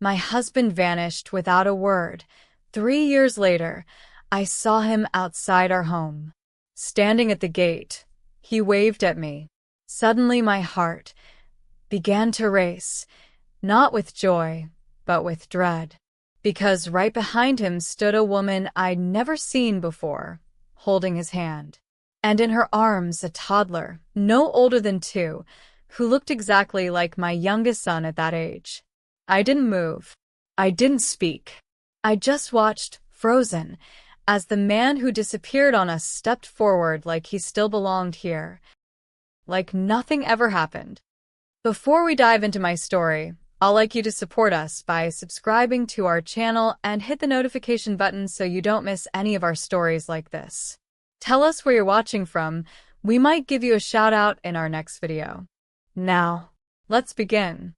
My husband vanished without a word. 3 years later, I saw him outside our home. Standing at the gate, he waved at me. Suddenly my heart began to race, not with joy, but with dread. Because right behind him stood a woman I'd never seen before, holding his hand. And in her arms a toddler, no older than 2, who looked exactly like my youngest son at that age. I didn't move. I didn't speak. I just watched, frozen, as the man who disappeared on us stepped forward like he still belonged here. Like nothing ever happened. Before we dive into my story, I'd like you to support us by subscribing to our channel and hit the notification button so you don't miss any of our stories like this. Tell us where you're watching from. We might give you a shout out in our next video. Now, let's begin.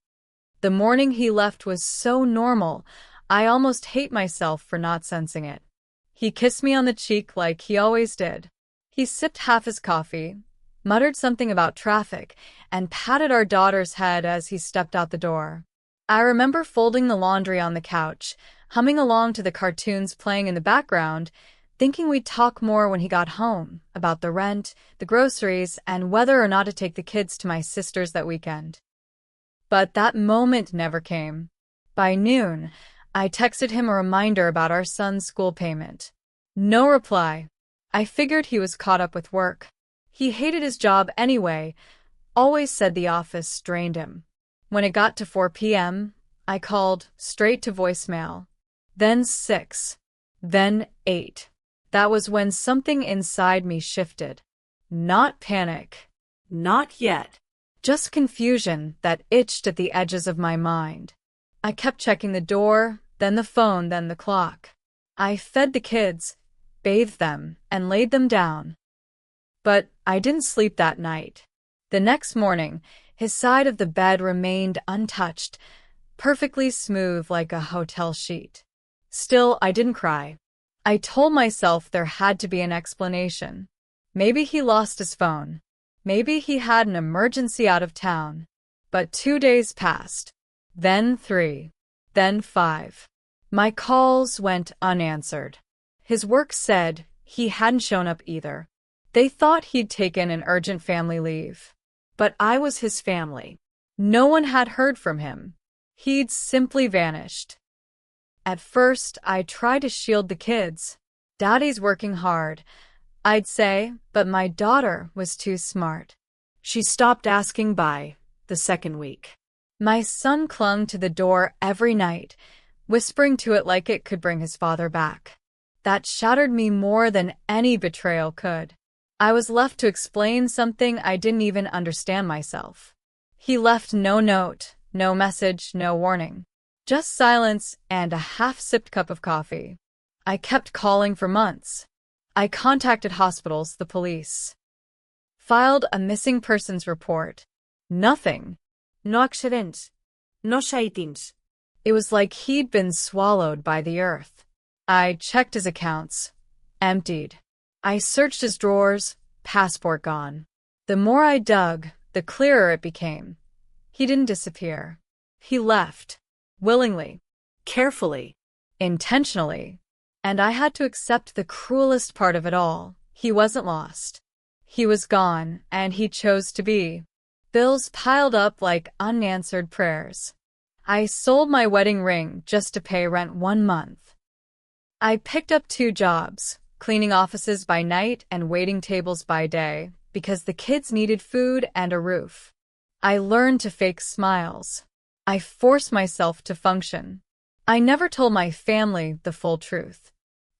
The morning he left was so normal, I almost hate myself for not sensing it. He kissed me on the cheek like he always did. He sipped half his coffee, muttered something about traffic, and patted our daughter's head as he stepped out the door. I remember folding the laundry on the couch, humming along to the cartoons playing in the background, thinking we'd talk more when he got home, about the rent, the groceries, and whether or not to take the kids to my sister's that weekend. But that moment never came. By noon, I texted him a reminder about our son's school payment. No reply. I figured he was caught up with work. He hated his job anyway, always said the office drained him. When it got to 4 p.m., I called straight to voicemail. Then 6. Then 8. That was when something inside me shifted. Not panic. Not yet. Just confusion that itched at the edges of my mind. I kept checking the door, then the phone, then the clock. I fed the kids, bathed them, and laid them down. But I didn't sleep that night. The next morning, his side of the bed remained untouched, perfectly smooth like a hotel sheet. Still, I didn't cry. I told myself there had to be an explanation. Maybe he lost his phone. Maybe he had an emergency out of town. But 2 days passed. Then 3. Then 5. My calls went unanswered. His work said he hadn't shown up either. They thought he'd taken an urgent family leave. But I was his family. No one had heard from him. He'd simply vanished. At first, I tried to shield the kids. Daddy's working hard, I'd say, but my daughter was too smart. She stopped asking by the second week. My son clung to the door every night, whispering to it like it could bring his father back. That shattered me more than any betrayal could. I was left to explain something I didn't even understand myself. He left no note, no message, no warning. Just silence and a half-sipped cup of coffee. I kept calling for months. I contacted hospitals, the police. Filed a missing persons report. Nothing. No accidents. No sightings. It was like he'd been swallowed by the earth. I checked his accounts. Emptied. I searched his drawers. Passport gone. The more I dug, the clearer it became. He didn't disappear. He left. Willingly. Carefully. Intentionally. And I had to accept the cruelest part of it all. He wasn't lost. He was gone, and he chose to be. Bills piled up like unanswered prayers. I sold my wedding ring just to pay rent 1 month. I picked up 2 jobs, cleaning offices by night and waiting tables by day, because the kids needed food and a roof. I learned to fake smiles. I forced myself to function. I never told my family the full truth.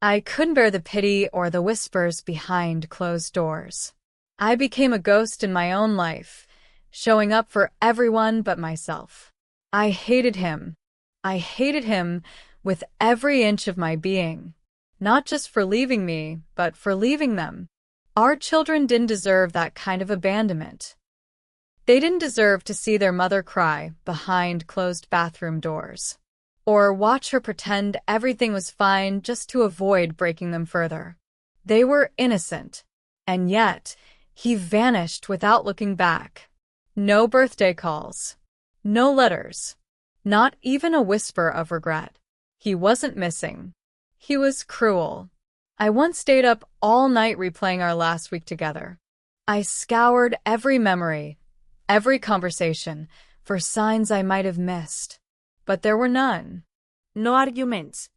I couldn't bear the pity or the whispers behind closed doors. I became a ghost in my own life, showing up for everyone but myself. I hated him. I hated him with every inch of my being. Not just for leaving me, but for leaving them. Our children didn't deserve that kind of abandonment. They didn't deserve to see their mother cry behind closed bathroom doors, or watch her pretend everything was fine just to avoid breaking them further. They were innocent, and yet he vanished without looking back. No birthday calls, no letters, Not even a whisper of regret. He wasn't missing. He was cruel. I once stayed up all night replaying our last week together. I scoured every memory, every conversation, for signs I might have missed. But there were none. No arguments.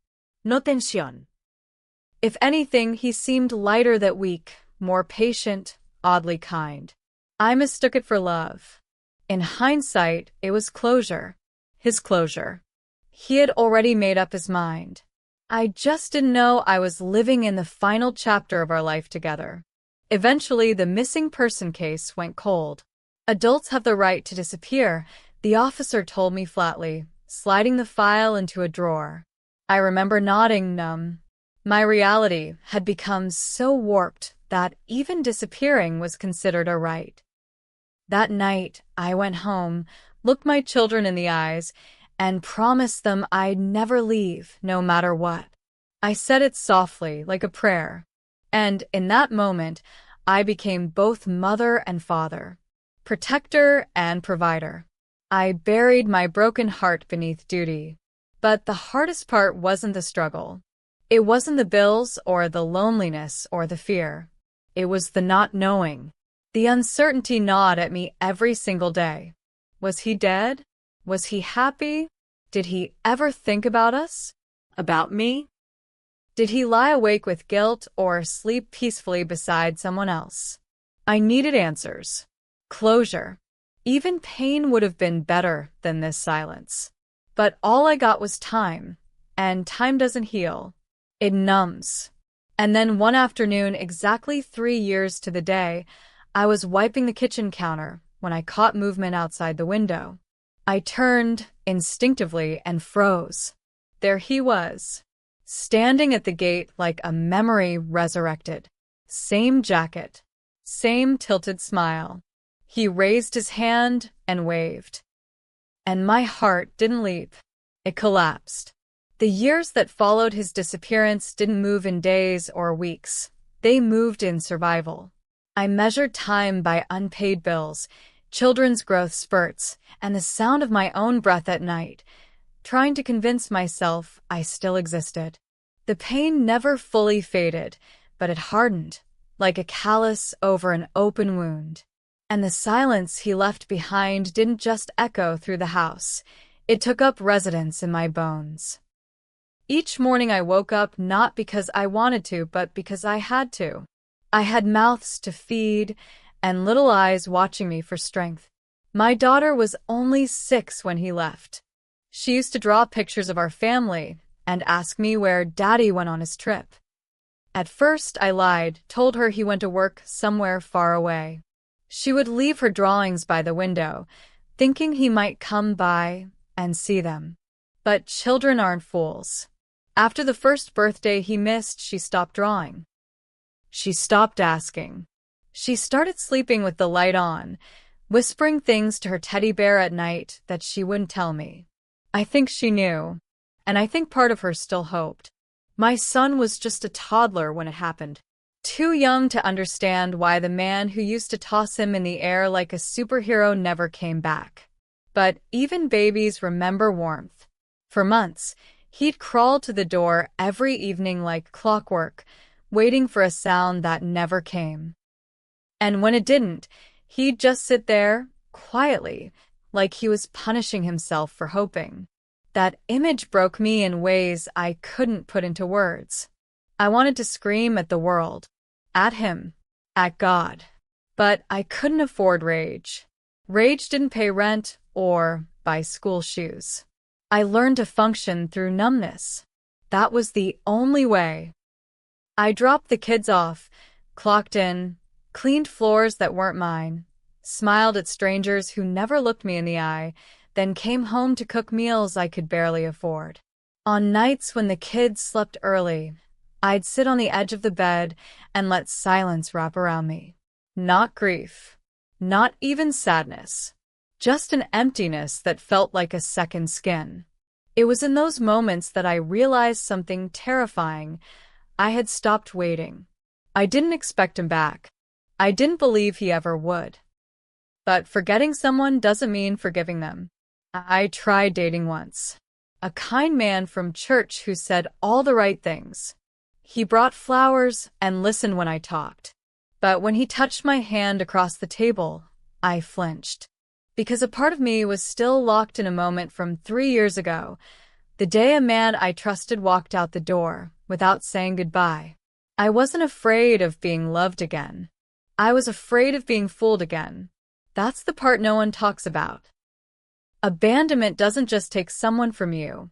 No tensión. If anything, he seemed lighter that week, more patient, oddly kind. I mistook it for love. In hindsight, it was closure. His closure. He had already made up his mind. I just didn't know I was living in the final chapter of our life together. Eventually, the missing person case went cold. Adults have the right to disappear, the officer told me flatly, sliding the file into a drawer. I remember nodding numb. My reality had become so warped that even disappearing was considered a right. That night, I went home, looked my children in the eyes, and promised them I'd never leave, no matter what. I said it softly, like a prayer. And in that moment, I became both mother and father, protector and provider. I buried my broken heart beneath duty. But the hardest part wasn't the struggle. It wasn't the bills or the loneliness or the fear. It was the not knowing. The uncertainty gnawed at me every single day. Was he dead? Was he happy? Did he ever think about us? About me? Did he lie awake with guilt or sleep peacefully beside someone else? I needed answers. Closure. Even pain would have been better than this silence. But all I got was time. And time doesn't heal. It numbs. And then one afternoon, exactly 3 years to the day, I was wiping the kitchen counter when I caught movement outside the window. I turned instinctively and froze. There he was, standing at the gate like a memory resurrected. Same jacket, same tilted smile. He raised his hand and waved. And my heart didn't leap. It collapsed. The years that followed his disappearance didn't move in days or weeks. They moved in survival. I measured time by unpaid bills, children's growth spurts, and the sound of my own breath at night, trying to convince myself I still existed. The pain never fully faded, but it hardened, like a callus over an open wound. And the silence he left behind didn't just echo through the house. It took up residence in my bones. Each morning I woke up not because I wanted to, but because I had to. I had mouths to feed and little eyes watching me for strength. My daughter was only 6 when he left. She used to draw pictures of our family and ask me where Daddy went on his trip. At first I lied, told her he went to work somewhere far away. She would leave her drawings by the window, thinking he might come by and see them. But children aren't fools. After the first birthday he missed, she stopped drawing. She stopped asking. She started sleeping with the light on, whispering things to her teddy bear at night that she wouldn't tell me. I think she knew, and I think part of her still hoped. My son was just a toddler when it happened, too young to understand why the man who used to toss him in the air like a superhero never came back. But even babies remember warmth. For months, he'd crawl to the door every evening like clockwork, waiting for a sound that never came. And when it didn't, he'd just sit there, quietly, like he was punishing himself for hoping. That image broke me in ways I couldn't put into words. I wanted to scream at the world, at him, at God. But I couldn't afford rage. Rage didn't pay rent or buy school shoes. I learned to function through numbness. That was the only way. I dropped the kids off, clocked in, cleaned floors that weren't mine, smiled at strangers who never looked me in the eye, then came home to cook meals I could barely afford. On nights when the kids slept early, I'd sit on the edge of the bed and let silence wrap around me. Not grief, not even sadness, just an emptiness that felt like a second skin. It was in those moments that I realized something terrifying. I had stopped waiting. I didn't expect him back. I didn't believe he ever would. But forgetting someone doesn't mean forgiving them. I tried dating once. A kind man from church who said all the right things. He brought flowers and listened when I talked. But when he touched my hand across the table, I flinched. Because a part of me was still locked in a moment from 3 years ago, the day a man I trusted walked out the door without saying goodbye. I wasn't afraid of being loved again. I was afraid of being fooled again. That's the part no one talks about. Abandonment doesn't just take someone from you.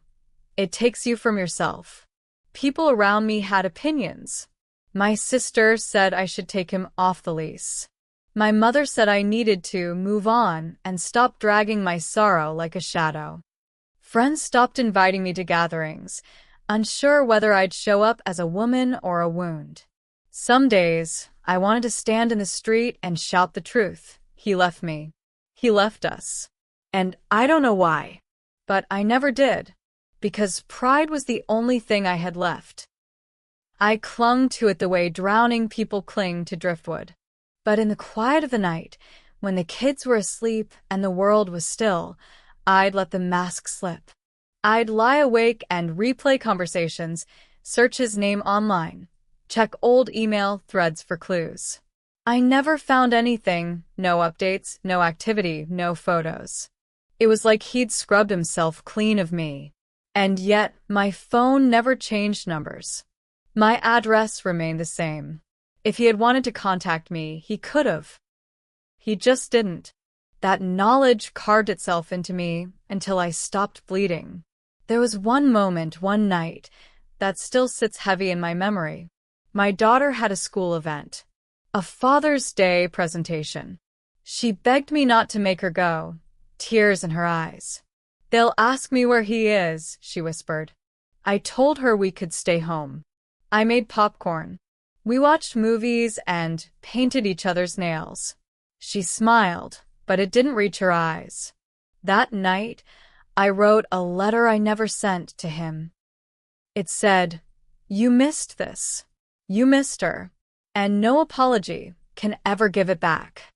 It takes you from yourself. People around me had opinions. My sister said I should take him off the lease. My mother said I needed to move on and stop dragging my sorrow like a shadow. Friends stopped inviting me to gatherings, unsure whether I'd show up as a woman or a wound. Some days, I wanted to stand in the street and shout the truth. He left me. He left us. And I don't know why. But I never did. Because pride was the only thing I had left. I clung to it the way drowning people cling to driftwood. But in the quiet of the night, when the kids were asleep and the world was still, I'd let the mask slip. I'd lie awake and replay conversations, search his name online, check old email threads for clues. I never found anything, no updates, no activity, no photos. It was like he'd scrubbed himself clean of me. And yet, my phone never changed numbers. My address remained the same. If he had wanted to contact me, he could have. He just didn't. That knowledge carved itself into me until I stopped bleeding. There was one moment, one night, that still sits heavy in my memory. My daughter had a school event. A Father's Day presentation. She begged me not to make her go, tears in her eyes. "They'll ask me where he is," she whispered. I told her we could stay home. I made popcorn. We watched movies and painted each other's nails. She smiled, but it didn't reach her eyes. That night, I wrote a letter I never sent to him. It said, "You missed this. You missed her. And no apology can ever give it back."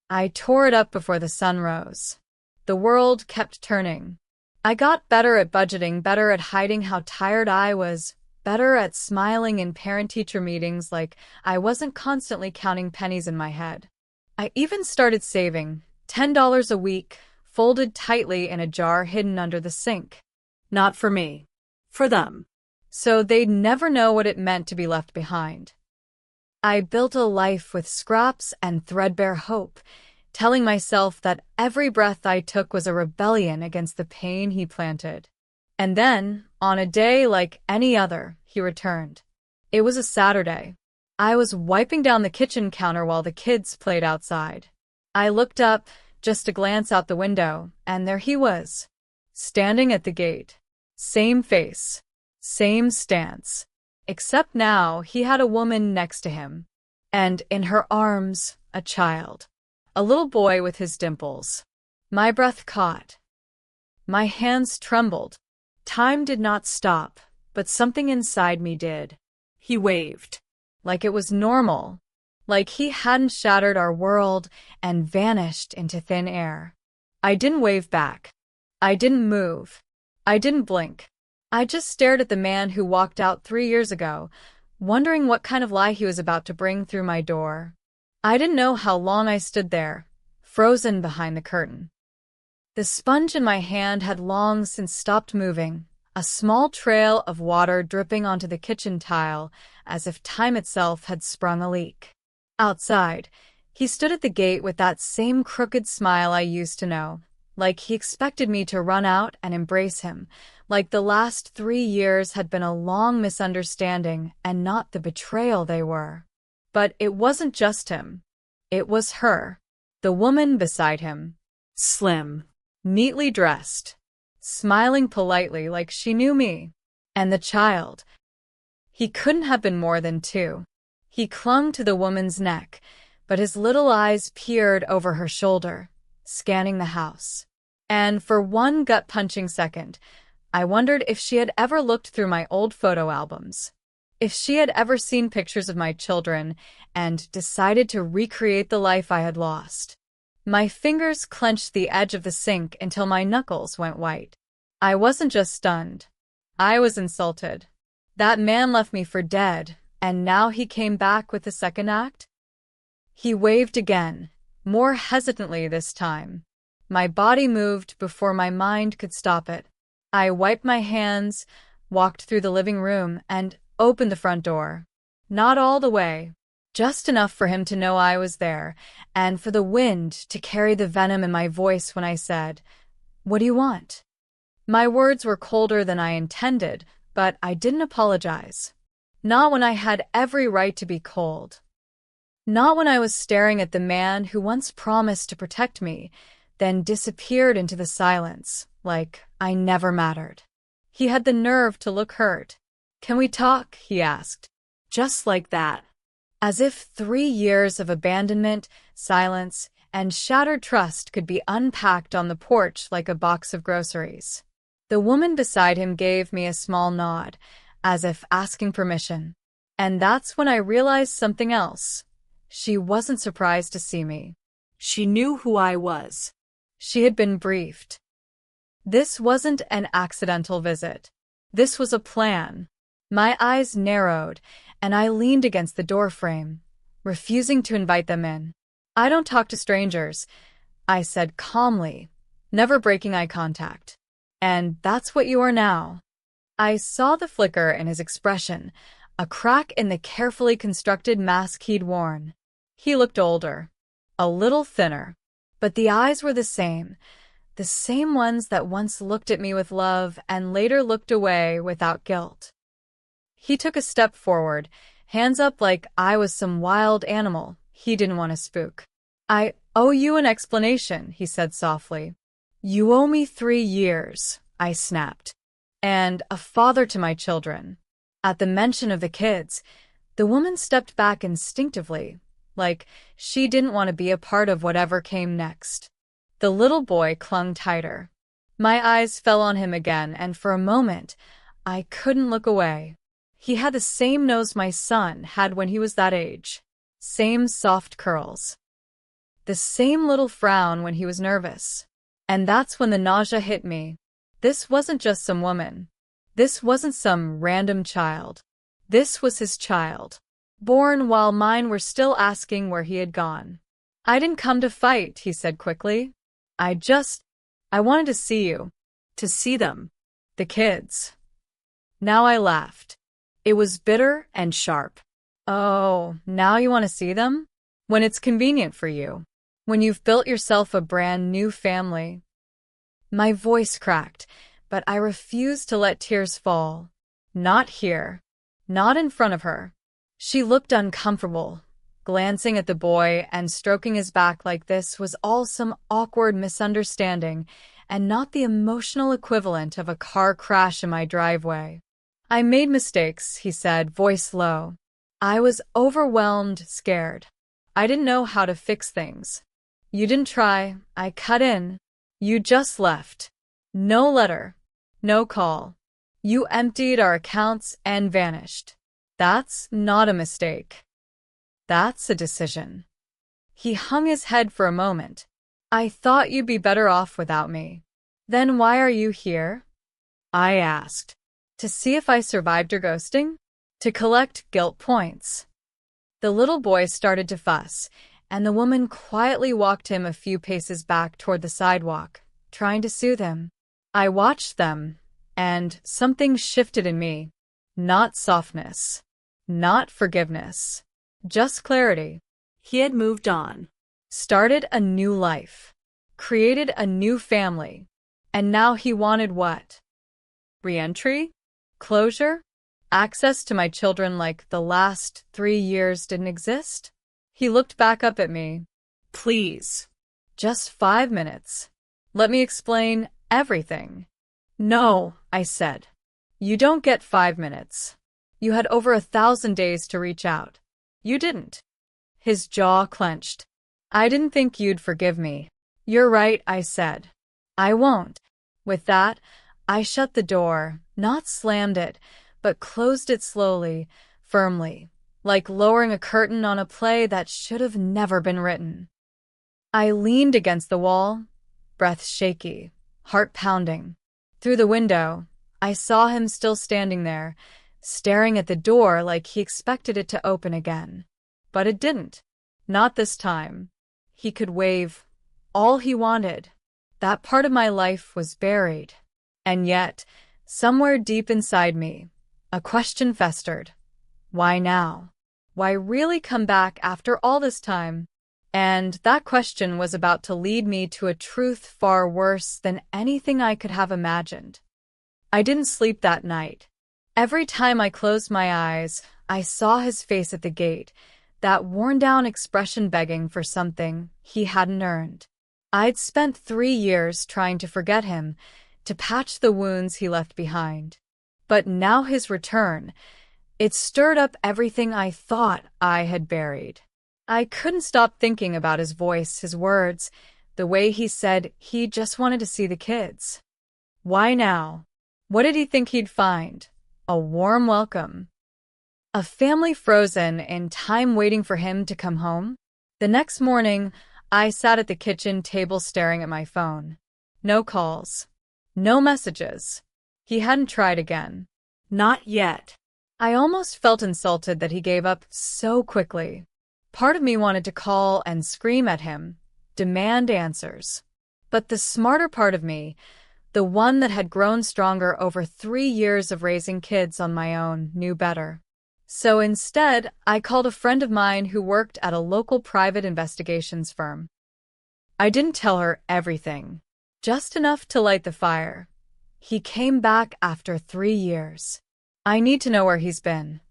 I tore it up before the sun rose. The world kept turning. I got better at budgeting, better at hiding how tired I was, better at smiling in parent-teacher meetings like I wasn't constantly counting pennies in my head. I even started saving $10 a week, folded tightly in a jar hidden under the sink. Not for me. For them. So they'd never know what it meant to be left behind. I built a life with scraps and threadbare hope, telling myself that every breath I took was a rebellion against the pain he planted. And then, on a day like any other, he returned. It was a Saturday. I was wiping down the kitchen counter while the kids played outside. I looked up, just to glance out the window, and there he was, standing at the gate. Same face, same stance. Except now he had a woman next to him, and in her arms, a child. A little boy with his dimples. My breath caught. My hands trembled. Time did not stop, but something inside me did. He waved. Like it was normal. Like he hadn't shattered our world and vanished into thin air. I didn't wave back. I didn't move. I didn't blink. I just stared at the man who walked out 3 years ago, wondering what kind of lie he was about to bring through my door. I didn't know how long I stood there, frozen behind the curtain. The sponge in my hand had long since stopped moving, a small trail of water dripping onto the kitchen tile as if time itself had sprung a leak. Outside, he stood at the gate with that same crooked smile I used to know, like he expected me to run out and embrace him, like the last 3 years had been a long misunderstanding and not the betrayal they were. But it wasn't just him. It was her, the woman beside him. Slim. Neatly dressed. Smiling politely like she knew me. And the child. He couldn't have been more than 2. He clung to the woman's neck, but his little eyes peered over her shoulder, scanning the house. And for one gut-punching second, I wondered if she had ever looked through my old photo albums. If she had ever seen pictures of my children and decided to recreate the life I had lost. My fingers clenched the edge of the sink until my knuckles went white. I wasn't just stunned. I was insulted. That man left me for dead, and now he came back with the second act? He waved again, more hesitantly this time. My body moved before my mind could stop it. I wiped my hands, walked through the living room, and opened the front door. Not all the way. Just enough for him to know I was there, and for the wind to carry the venom in my voice when I said, "What do you want?" My words were colder than I intended, but I didn't apologize. Not when I had every right to be cold. Not when I was staring at the man who once promised to protect me, then disappeared into the silence, like I never mattered. He had the nerve to look hurt. "Can we talk?" he asked. Just like that. As if 3 years of abandonment, silence, and shattered trust could be unpacked on the porch like a box of groceries. The woman beside him gave me a small nod, as if asking permission. And that's when I realized something else. She wasn't surprised to see me. She knew who I was. She had been briefed. This wasn't an accidental visit. This was a plan. My eyes narrowed, and I leaned against the doorframe, refusing to invite them in. "I don't talk to strangers," I said calmly, never breaking eye contact. "And that's what you are now." I saw the flicker in his expression, a crack in the carefully constructed mask he'd worn. He looked older, a little thinner, but the eyes were the same ones that once looked at me with love and later looked away without guilt. He took a step forward, hands up like I was some wild animal he didn't want to spook. "I owe you an explanation," he said softly. "You owe me 3 years," I snapped. "And a father to my children." At the mention of the kids, the woman stepped back instinctively, like she didn't want to be a part of whatever came next. The little boy clung tighter. My eyes fell on him again, and for a moment, I couldn't look away. He had the same nose my son had when he was that age. Same soft curls. The same little frown when he was nervous. And that's when the nausea hit me. This wasn't just some woman. This wasn't some random child. This was his child. Born while mine were still asking where he had gone. "I didn't come to fight," he said quickly. I wanted to see you." To see them. The kids. Now I laughed. It was bitter and sharp. "Oh, now you want to see them? When it's convenient for you. When you've built yourself a brand new family." My voice cracked, but I refused to let tears fall. Not here. Not in front of her. She looked uncomfortable, glancing at the boy and stroking his back like this was all some awkward misunderstanding and not the emotional equivalent of a car crash in my driveway. "I made mistakes," he said, voice low. "I was overwhelmed, scared. I didn't know how to fix things. You didn't try. I cut in. You just left. No letter. No call. You emptied our accounts and vanished. That's not a mistake. That's a decision." He hung his head for a moment. "I thought you'd be better off without me." "Then why are you here?" I asked. "To see if I survived your ghosting? To collect guilt points." The little boy started to fuss, and the woman quietly walked him a few paces back toward the sidewalk, trying to soothe him. I watched them, and something shifted in me. Not softness. Not forgiveness. Just clarity. He had moved on. Started a new life. Created a new family. And now he wanted what? Re-entry? Closure? Access to my children like the last 3 years didn't exist? He looked back up at me. "Please." "Just 5 minutes. Let me explain everything." "No," I said. "You don't get 5 minutes. You had over 1,000 days to reach out. You didn't." His jaw clenched. "I didn't think you'd forgive me." "You're right," I said. "I won't." With that, I shut the door, not slammed it, but closed it slowly, firmly, like lowering a curtain on a play that should have never been written. I leaned against the wall, breath shaky, heart pounding. Through the window, I saw him still standing there, staring at the door like he expected it to open again. But it didn't. Not this time. He could wave all he wanted. That part of my life was buried. And yet, somewhere deep inside me, a question festered. Why now? Why really come back after all this time? And that question was about to lead me to a truth far worse than anything I could have imagined. I didn't sleep that night. Every time I closed my eyes, I saw his face at the gate, that worn-down expression begging for something he hadn't earned. I'd spent 3 years trying to forget him, to patch the wounds he left behind. But now his return, it stirred up everything I thought I had buried. I couldn't stop thinking about his voice, his words, the way he said he just wanted to see the kids. Why now? What did he think he'd find? A warm welcome? A family frozen in time waiting for him to come home? The next morning, I sat at the kitchen table staring at my phone. No calls. No messages. He hadn't tried again. Not yet. I almost felt insulted that he gave up so quickly. Part of me wanted to call and scream at him, demand answers. But the smarter part of me, the one that had grown stronger over 3 years of raising kids on my own, knew better. So instead, I called a friend of mine who worked at a local private investigations firm. I didn't tell her everything, just enough to light the fire. He came back after 3 years. I need to know where he's been.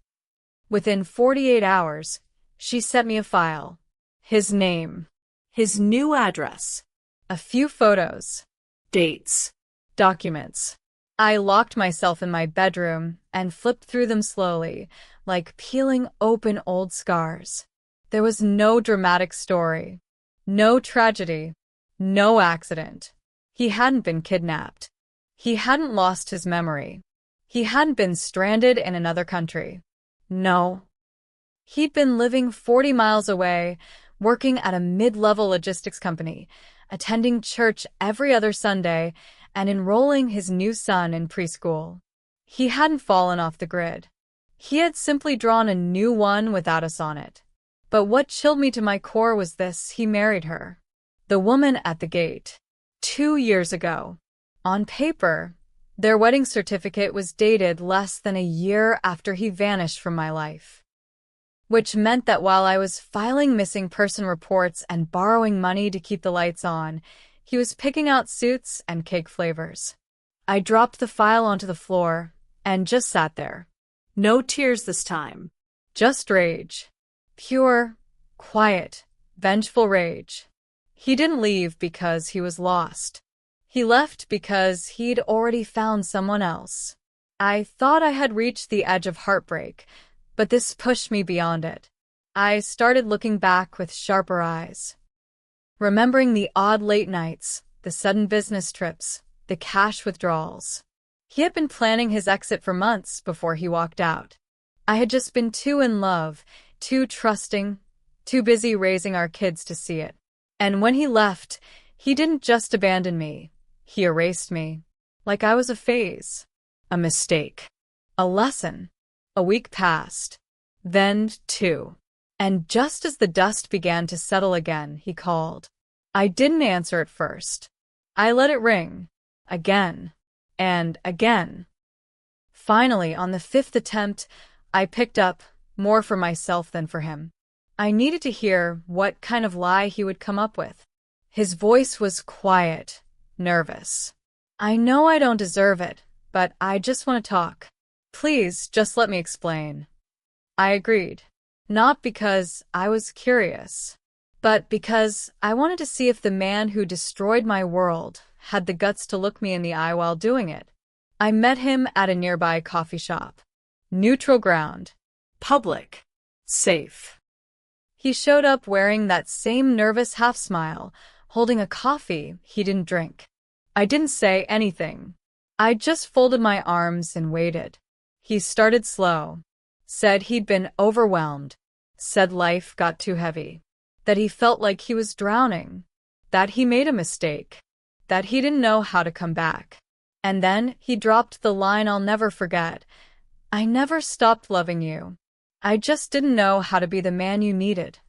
Within 48 hours, she sent me a file. His name. His new address. A few photos. Dates. Documents. I locked myself in my bedroom and flipped through them slowly, like peeling open old scars. There was no dramatic story. No tragedy. No accident. He hadn't been kidnapped. He hadn't lost his memory. He hadn't been stranded in another country. No. He'd been living 40 miles away, working at a mid-level logistics company, attending church every other Sunday, and enrolling his new son in preschool. He hadn't fallen off the grid. He had simply drawn a new one without us on it. But what chilled me to my core was this: he married her. The woman at the gate. 2 years ago. On paper, their wedding certificate was dated less than a year after he vanished from my life. Which meant that while I was filing missing person reports and borrowing money to keep the lights on, he was picking out suits and cake flavors. I dropped the file onto the floor and just sat there. No tears this time. Just rage. Pure, quiet, vengeful rage. He didn't leave because he was lost. He left because he'd already found someone else. I thought I had reached the edge of heartbreak, but this pushed me beyond it. I started looking back with sharper eyes. Remembering the odd late nights, the sudden business trips, the cash withdrawals. He had been planning his exit for months before he walked out. I had just been too in love, too trusting, too busy raising our kids to see it. And when he left, he didn't just abandon me. He erased me. Like I was a phase. A mistake. A lesson. A week passed. Then 2. And just as the dust began to settle again, he called. I didn't answer at first. I let it ring. Again. And again. Finally, on the 5th attempt, I picked up, more for myself than for him. I needed to hear what kind of lie he would come up with. His voice was quiet, nervous. I know I don't deserve it, but I just want to talk. Please, just let me explain. I agreed. Not because I was curious, but because I wanted to see if the man who destroyed my world had the guts to look me in the eye while doing it. I met him at a nearby coffee shop. Neutral ground. Public. Safe. He showed up wearing that same nervous half-smile, holding a coffee he didn't drink. I didn't say anything. I just folded my arms and waited. He started slow. Said he'd been overwhelmed. Said life got too heavy. That he felt like he was drowning. that he made a mistake, that he didn't know how to come back. And then he dropped the line I'll never forget. I never stopped loving you. I just didn't know how to be the man you needed.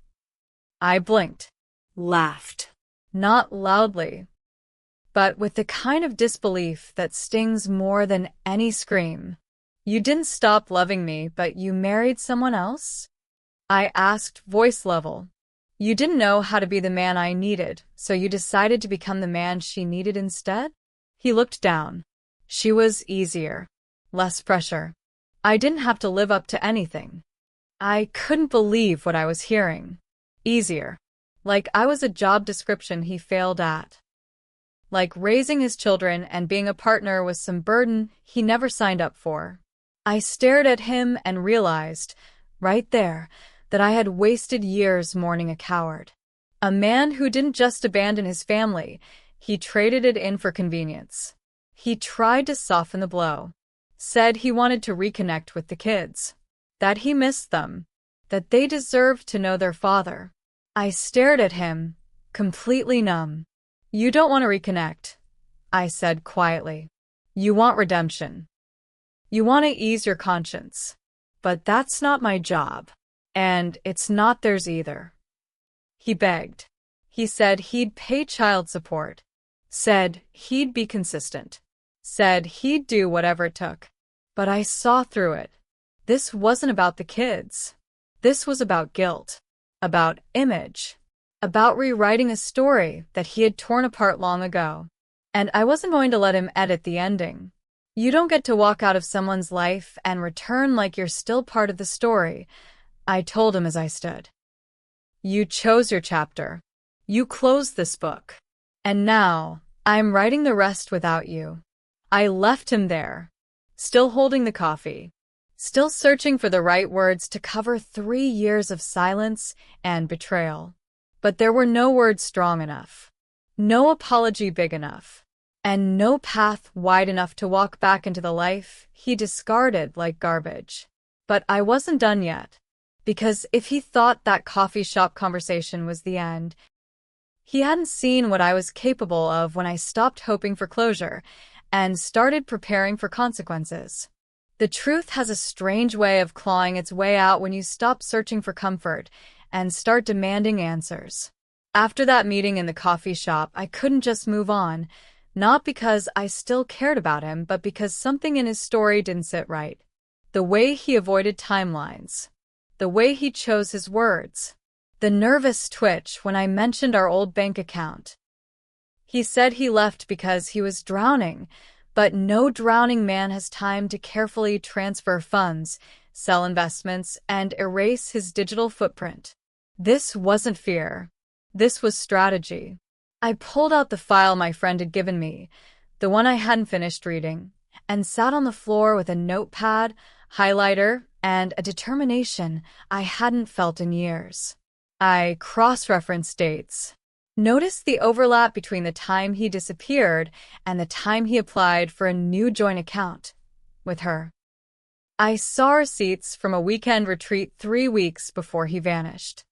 I blinked. Laughed. Not loudly, but with the kind of disbelief that stings more than any scream. You didn't stop loving me, but you married someone else? I asked, voice level. You didn't know how to be the man I needed, so you decided to become the man she needed instead? He looked down. She was easier. Less pressure. I didn't have to live up to anything. I couldn't believe what I was hearing. Easier. Like I was a job description he failed at. Like raising his children and being a partner was some burden he never signed up for. I stared at him and realized, right there, that I had wasted years mourning a coward. A man who didn't just abandon his family, he traded it in for convenience. He tried to soften the blow. Said he wanted to reconnect with the kids. That he missed them. That they deserved to know their father. I stared at him, completely numb. You don't want to reconnect, I said quietly. You want redemption. You want to ease your conscience. But that's not my job. And it's not theirs either. He begged. He said he'd pay child support. Said he'd be consistent. Said he'd do whatever it took. But I saw through it. This wasn't about the kids. This was about guilt. About image. About rewriting a story that he had torn apart long ago. And I wasn't going to let him edit the ending. You don't get to walk out of someone's life and return like you're still part of the story, I told him as I stood. You chose your chapter. You closed this book. And now, I'm writing the rest without you. I left him there, still holding the coffee, still searching for the right words to cover 3 years of silence and betrayal. But there were no words strong enough, no apology big enough, and no path wide enough to walk back into the life he discarded like garbage. But I wasn't done yet, because if he thought that coffee shop conversation was the end, he hadn't seen what I was capable of when I stopped hoping for closure and started preparing for consequences. The truth has a strange way of clawing its way out when you stop searching for comfort and start demanding answers. After that meeting in the coffee shop, I couldn't just move on, not because I still cared about him, but because something in his story didn't sit right. The way he avoided timelines. The way he chose his words. The nervous twitch when I mentioned our old bank account. He said he left because he was drowning, but no drowning man has time to carefully transfer funds, sell investments, and erase his digital footprint. This wasn't fear. This was strategy. I pulled out the file my friend had given me, the one I hadn't finished reading, and sat on the floor with a notepad, highlighter, and a determination I hadn't felt in years. I cross-referenced dates. Noticed the overlap between the time he disappeared and the time he applied for a new joint account with her. I saw receipts from a weekend retreat 3 weeks before he vanished.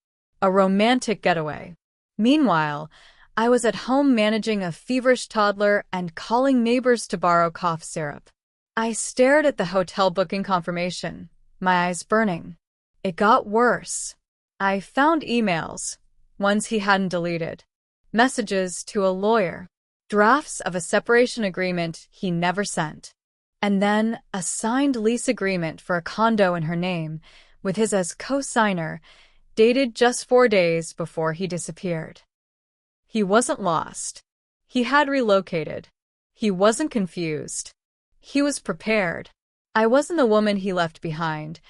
A romantic getaway. Meanwhile, I was at home managing a feverish toddler and calling neighbors to borrow cough syrup. I stared at the hotel booking confirmation, my eyes burning. It got worse. I found emails, ones he hadn't deleted, messages to a lawyer, drafts of a separation agreement he never sent, and then a signed lease agreement for a condo in her name, with his as co-signer, dated just 4 days before he disappeared. He wasn't lost. He had relocated. He wasn't confused. He was prepared. I wasn't the woman he left behind.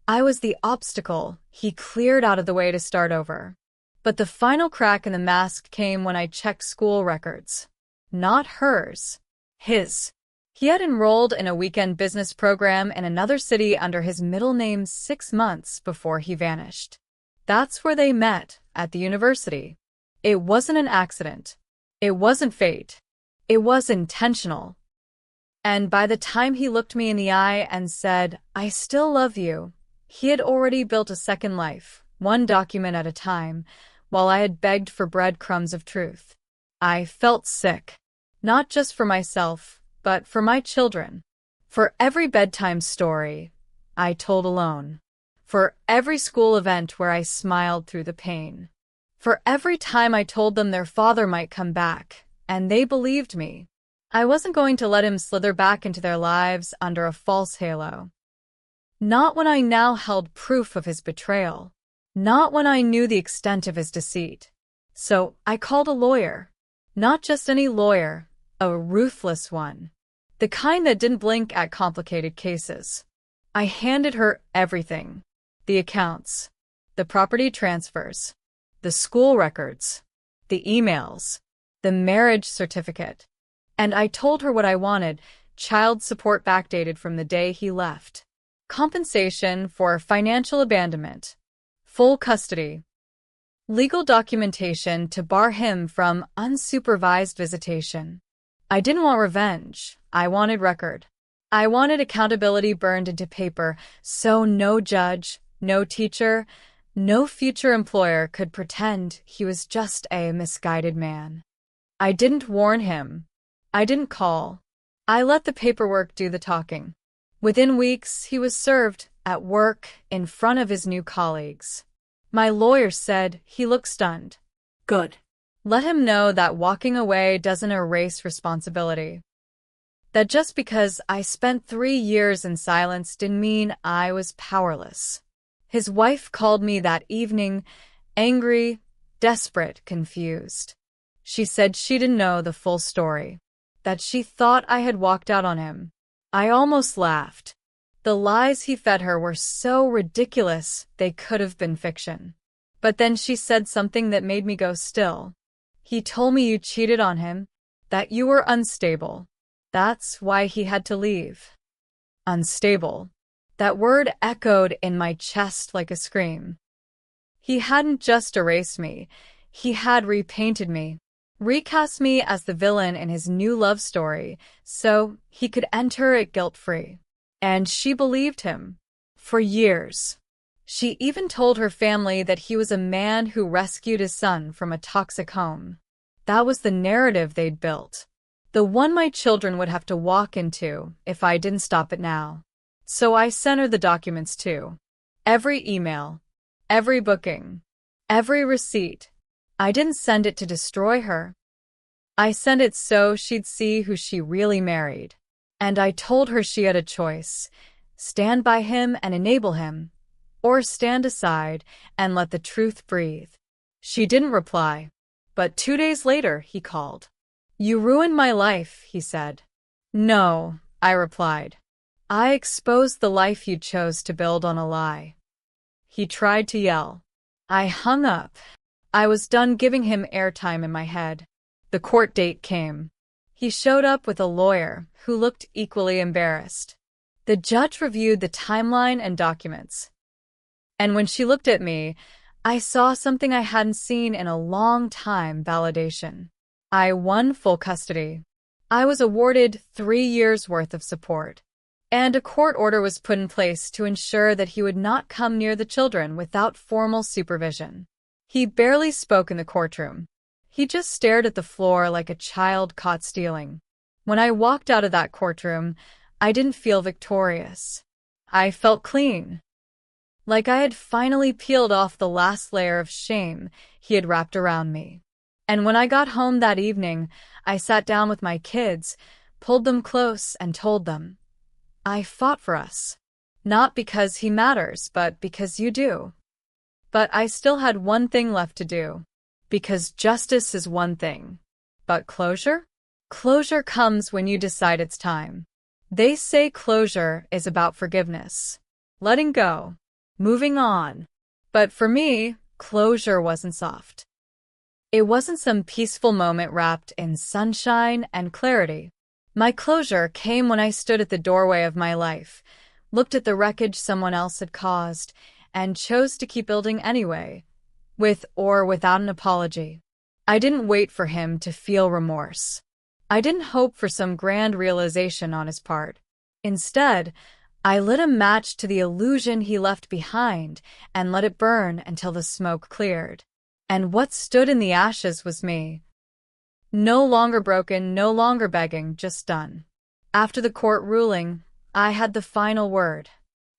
I was the obstacle he cleared out of the way to start over. But the final crack in the mask came when I checked school records. Not hers. His. He had enrolled in a weekend business program in another city under his middle name 6 months before he vanished. That's where they met, at the university. It wasn't an accident. It wasn't fate. It was intentional. And by the time he looked me in the eye and said, "I still love you," he had already built a second life, one document at a time, while I had begged for breadcrumbs of truth. I felt sick. Not just for myself, but for my children. For every bedtime story I told alone. For every school event where I smiled through the pain. For every time I told them their father might come back, and they believed me. I wasn't going to let him slither back into their lives under a false halo. Not when I now held proof of his betrayal. Not when I knew the extent of his deceit. So I called a lawyer. Not just any lawyer, a ruthless one. The kind that didn't blink at complicated cases. I handed her everything. The accounts, the property transfers, the school records, the emails, the marriage certificate. And I told her what I wanted: child support backdated from the day he left, compensation for financial abandonment, full custody, legal documentation to bar him from unsupervised visitation. I didn't want revenge. I wanted record. I wanted accountability burned into paper, so no judge, no teacher, no future employer could pretend he was just a misguided man. I didn't warn him. I didn't call. I let the paperwork do the talking. Within weeks, he was served, at work, in front of his new colleagues. My lawyer said he looked stunned. Good. Let him know that walking away doesn't erase responsibility. That just because I spent 3 years in silence didn't mean I was powerless. His wife called me that evening, angry, desperate, confused. She said she didn't know the full story, that she thought I had walked out on him. I almost laughed. The lies he fed her were so ridiculous they could have been fiction. But then she said something that made me go still. He told me you cheated on him, that you were unstable. That's why he had to leave. Unstable. That word echoed in my chest like a scream. He hadn't just erased me. He had repainted me, recast me as the villain in his new love story, so he could enter it guilt-free. And she believed him. For years. She even told her family that he was a man who rescued his son from a toxic home. That was the narrative they'd built. The one my children would have to walk into if I didn't stop it now. So I sent her the documents too. Every email, every booking, every receipt. I didn't send it to destroy her. I sent it so she'd see who she really married. And I told her she had a choice: stand by him and enable him, or stand aside and let the truth breathe. She didn't reply, but 2 days later he called. "You ruined my life," he said. "No," I replied. "I exposed the life you chose to build on a lie." He tried to yell. I hung up. I was done giving him airtime in my head. The court date came. He showed up with a lawyer who looked equally embarrassed. The judge reviewed the timeline and documents. And when she looked at me, I saw something I hadn't seen in a long time: validation. I won full custody. I was awarded 3 years' worth of support. And a court order was put in place to ensure that he would not come near the children without formal supervision. He barely spoke in the courtroom. He just stared at the floor like a child caught stealing. When I walked out of that courtroom, I didn't feel victorious. I felt clean. Like I had finally peeled off the last layer of shame he had wrapped around me. And when I got home that evening, I sat down with my kids, pulled them close, and told them, "I fought for us. Not because he matters, but because you do." But I still had one thing left to do. Because justice is one thing. But closure? Closure comes when you decide it's time. They say closure is about forgiveness, letting go, moving on. But for me, closure wasn't soft. It wasn't some peaceful moment wrapped in sunshine and clarity. My closure came when I stood at the doorway of my life, looked at the wreckage someone else had caused, and chose to keep building anyway, with or without an apology. I didn't wait for him to feel remorse. I didn't hope for some grand realization on his part. Instead, I lit a match to the illusion he left behind and let it burn until the smoke cleared. And what stood in the ashes was me. No longer broken, no longer begging, just done. After the court ruling, I had the final word.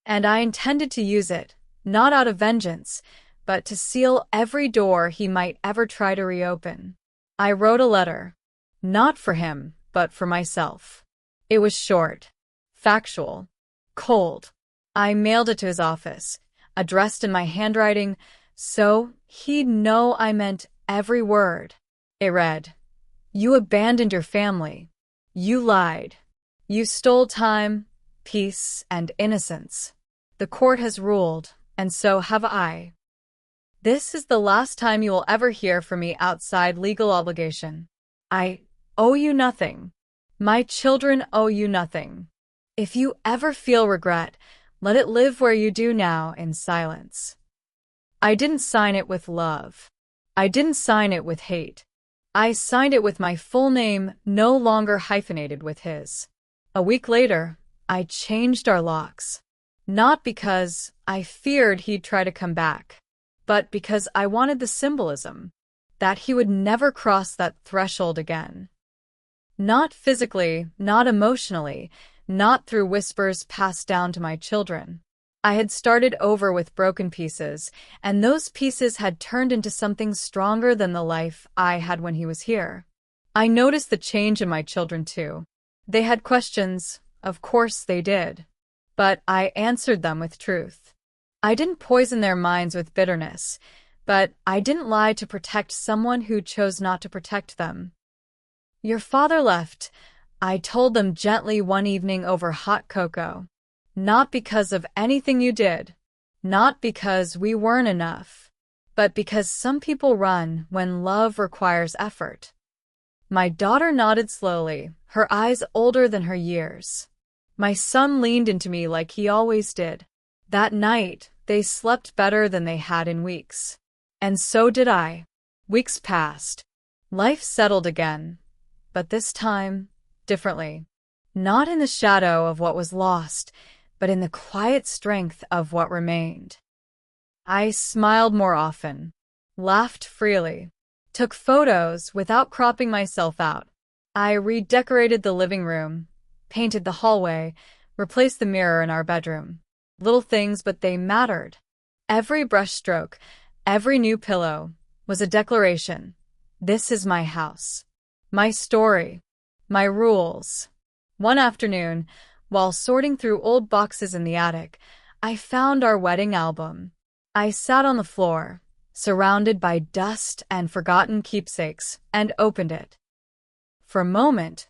And I intended to use it, not out of vengeance, but to seal every door he might ever try to reopen. I wrote a letter. Not for him, but for myself. It was short, factual, cold. I mailed it to his office, addressed in my handwriting, so he'd know I meant every word. It read, "You abandoned your family. You lied. You stole time, peace, and innocence. The court has ruled, and so have I. This is the last time you will ever hear from me outside legal obligation. I owe you nothing. My children owe you nothing. If you ever feel regret, let it live where you do now in silence." I didn't sign it with love. I didn't sign it with hate. I signed it with my full name, no longer hyphenated with his. A week later, I changed our locks. Not because I feared he'd try to come back, but because I wanted the symbolism that he would never cross that threshold again. Not physically, not emotionally, not through whispers passed down to my children. I had started over with broken pieces, and those pieces had turned into something stronger than the life I had when he was here. I noticed the change in my children too. They had questions, of course they did, but I answered them with truth. I didn't poison their minds with bitterness, but I didn't lie to protect someone who chose not to protect them. "Your father left," I told them gently one evening over hot cocoa. "Not because of anything you did, not because we weren't enough, but because some people run when love requires effort." My daughter nodded slowly, her eyes older than her years. My son leaned into me like he always did. That night, they slept better than they had in weeks. And so did I. Weeks passed. Life settled again, but this time, differently. Not in the shadow of what was lost, but in the quiet strength of what remained. I smiled more often, laughed freely, took photos without cropping myself out. I redecorated the living room, painted the hallway, replaced the mirror in our bedroom. Little things, but they mattered. Every brushstroke, every new pillow, was a declaration. This is my house. My story. My rules. One afternoon, while sorting through old boxes in the attic, I found our wedding album. I sat on the floor, surrounded by dust and forgotten keepsakes, and opened it. For a moment,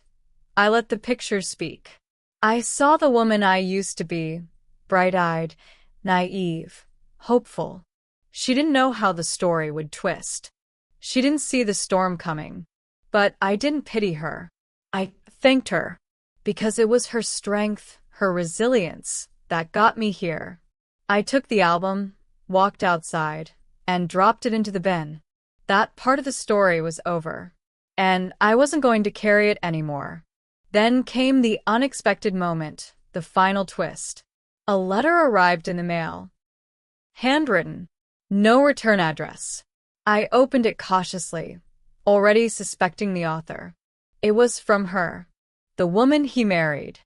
I let the pictures speak. I saw the woman I used to be, bright-eyed, naive, hopeful. She didn't know how the story would twist. She didn't see the storm coming. But I didn't pity her. I thanked her, because it was her strength, her resilience, that got me here. I took the album, walked outside, and dropped it into the bin. That part of the story was over, and I wasn't going to carry it anymore. Then came the unexpected moment, the final twist. A letter arrived in the mail. Handwritten. No return address. I opened it cautiously, already suspecting the author. It was from her. The woman he married.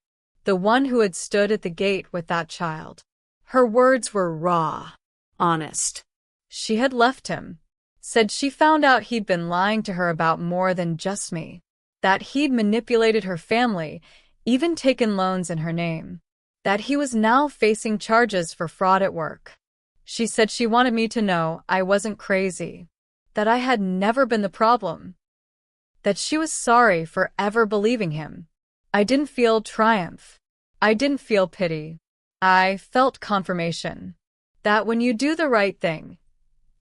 The one who had stood at the gate with that child. Her words were raw, Honest. She had left him. Said she found out he'd been lying to her about more than just me. That he'd manipulated her family, even taken loans in her name. That he was now facing charges for fraud at work. She said she wanted me to know I wasn't crazy. That I had never been the problem. That she was sorry for ever believing him. I didn't feel triumph. I didn't feel pity. I felt confirmation. That when you do the right thing,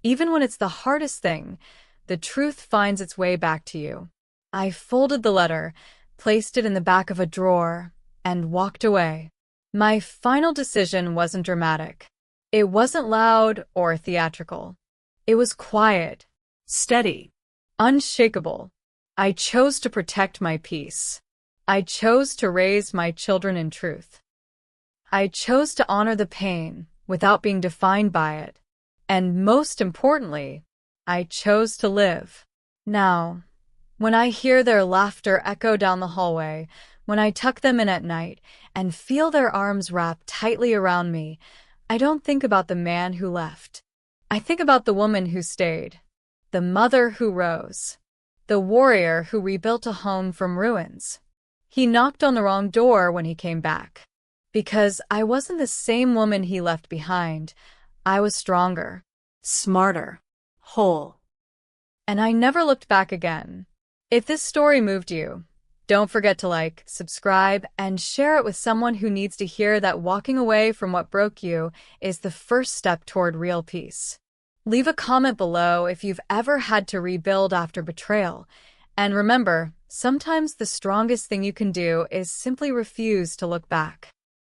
even when it's the hardest thing, the truth finds its way back to you. I folded the letter, placed it in the back of a drawer, and walked away. My final decision wasn't dramatic. It wasn't loud or theatrical. It was quiet, Steady. unshakable. I chose to protect my peace. I chose to raise my children in truth. I chose to honor the pain without being defined by it. And most importantly, I chose to live. Now, When I hear their laughter echo down the hallway, when I tuck them in at night and feel their arms wrap tightly around me, I don't think about the man who left. I think about the woman who stayed, the mother who rose, the warrior who rebuilt a home from ruins. He knocked on the wrong door when he came back. Because I wasn't the same woman he left behind. I was stronger. Smarter. Whole. And I never looked back again. If this story moved you, don't forget to like, subscribe, and share it with someone who needs to hear that walking away from what broke you is the first step toward real peace. Leave a comment below if you've ever had to rebuild after betrayal. And remember, sometimes the strongest thing you can do is simply refuse to look back.